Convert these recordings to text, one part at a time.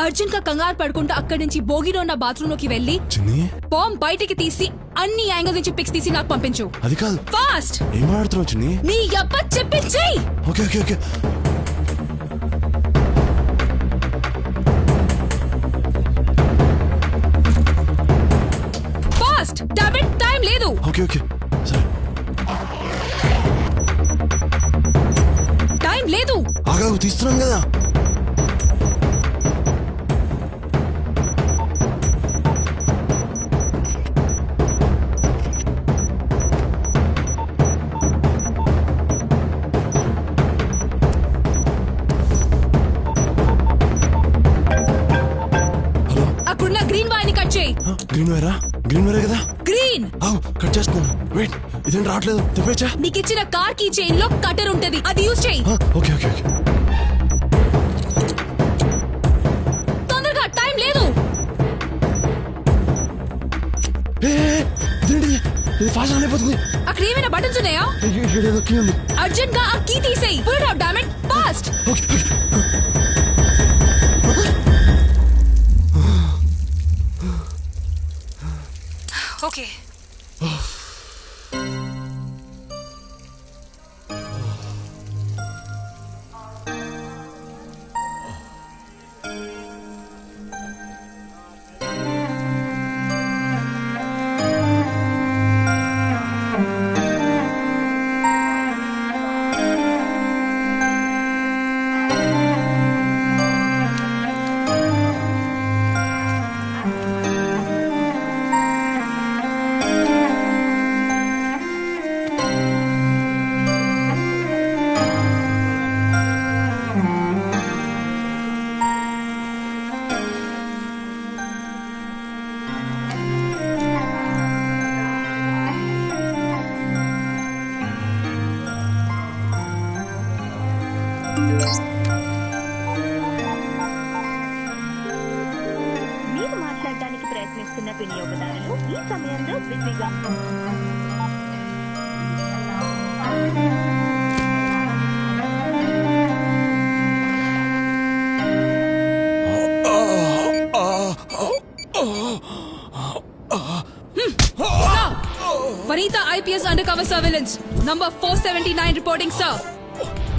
అర్జున్ గా కంగారు పడుకుంటూ అక్కడి నుంచి బోగిలో ఉన్న బాత్రూమ్ లోకి వెళ్ళి బాంబ్ బయటికి తీసి అన్ని యాంగిల్ నుంచి పిక్స్ తీసి నాకు పంపించు. అది కాదు, ఫాస్ట్. ఏం ఆడుతున్నావు చిన్ని? నీ అబ్బా చెప్పించేయ్. Okay okay okay. ఫాస్ట్ డాబిట్, టైం లేదు. ఓకే ఓకే సరే. టైం లేదు. ఆగాగు, తీస్తున్నాం కదా. గ్రీన్ వైరా? గ్రీన్ వైరే కదా? గ్రీన్. కట్ చేస్తున్నాను. వెయిట్, ఇదేం రావట్లేదు. తెప్పేచ్చా? నీకు ఇచ్చిన కార్ కీ చైన్ లో కటర్ ఉంటది, అది యూజ్ చేయి. Okay okay okay. తొందరగా, టైం లేదు. ఇదేంటి, ఇది ఫాస్ట్ అయిపోతుంది. అక్కడ ఏమైనా బటన్స్ ఉన్నాయా? అర్జెంట్ గా ఆ కీ తీసేయి. Pull it out, damn it, fast. Okay. Okay. ఉపయోగిస్తున్న వినియోగదారులు ఈ సమయంలో బిజీగా Vanita IPS undercover surveillance. Number 479 reporting, sir.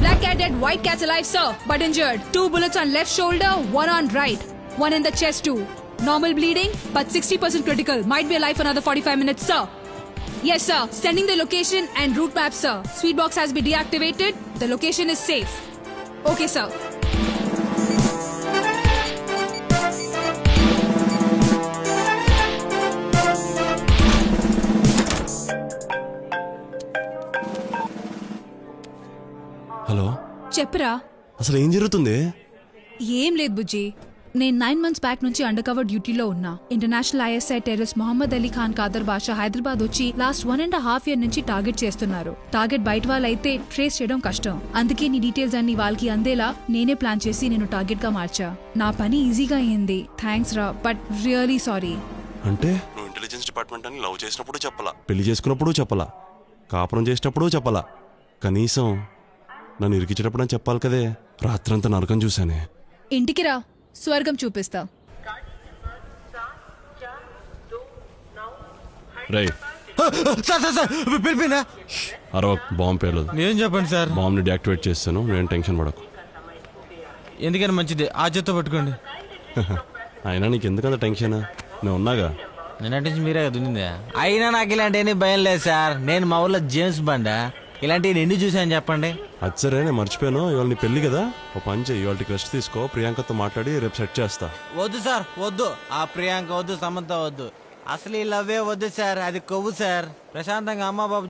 Black cat dead, white cat's alive, sir, but injured. 2 bullets on left shoulder, 1 on right. 1 in the chest too. Normal bleeding, but 60% critical. Might be alive for another 45 minutes, sir. Yes, sir. Sending the location and route map, sir. Sweet box has been deactivated. The location is safe. Okay, sir. Hello చెప్పరా. అసలు ఏం జరుగుతుంది? ఏం లేదు బుజ్జి, నేను 9 months back నుంచి undercover డ్యూటీలో ఉన్నా. International ISI terrorist Mohammad Ali Khan Qadar Basha Hyderabad వచ్చి లాస్ట్ 1.5 year నుంచి టార్గెట్ చేస్తున్నారు. టార్గెట్ బయట వాళ్ళైతే ట్రేస్ చేయడం కష్టం. అందుకే నీ డీటెయిల్స్ అన్ని వాళ్ళకి అందేలా నేనే ప్లాన్ చేసి నేను టార్గెట్ గా మార్చా. నా పని ఈజీగా అయ్యింది. థ్యాంక్స్ రా, బట్ రియలీ సారీ. అంటే నువ్వు ఇంటెలిజెన్స్ డిపార్ట్మెంట్ అని లవ్ చేసినప్పుడు చెప్పలా, పెళ్లి చేసుకున్నప్పుడు చెప్పలా, కాపురం చేసినప్పుడు చెప్పలా, కనీసం నన్ను ఇరికించేటప్పుడు అని చెప్పాలి కదే. రాత్రంతా నరకం చూశానే. ఇంటికి రా, స్వర్గం చూపిస్తా. రై సార్ పిలిపినా అరవక్, బాంబు పేర్లేదు. నేను చెప్పండి సార్. బాంబుని డియాక్టివేట్ చేస్తాను, నేను టెన్షన్ పడకు. ఎందుకని మంచిది, ఆ చేత్తో పట్టుకోండి. అయినా నీకు ఎందుకంత టెన్షన్? నేను ఉన్నాగా. నేను అంటే మీరే కదా ఉండింది. అయినా నాకు ఇలాంటి భయం లేదు సార్. నేను మా ఊళ్ళో జేమ్స్ బండా ఇలాంటివి ఎన్ని చూసాను చెప్పండి. అది సరే, నేను మర్చిపోయాను. ఇవాళ నీ పెళ్లి కదా, ఓ పని చెయ్యి, ఇవాళకి రెస్ట్ తీసుకో. ప్రియాంకతో మాట్లాడి రేపు సెట్ చేస్తా. వద్దు సార్, వద్దు. ఆ ప్రియాంక వద్దు, సమంత వద్దు. అసలు ఈ లవ్వే వద్దు సార్. అది కొవ్వు సార్. ప్రశాంతంగా అమ్మ బాబు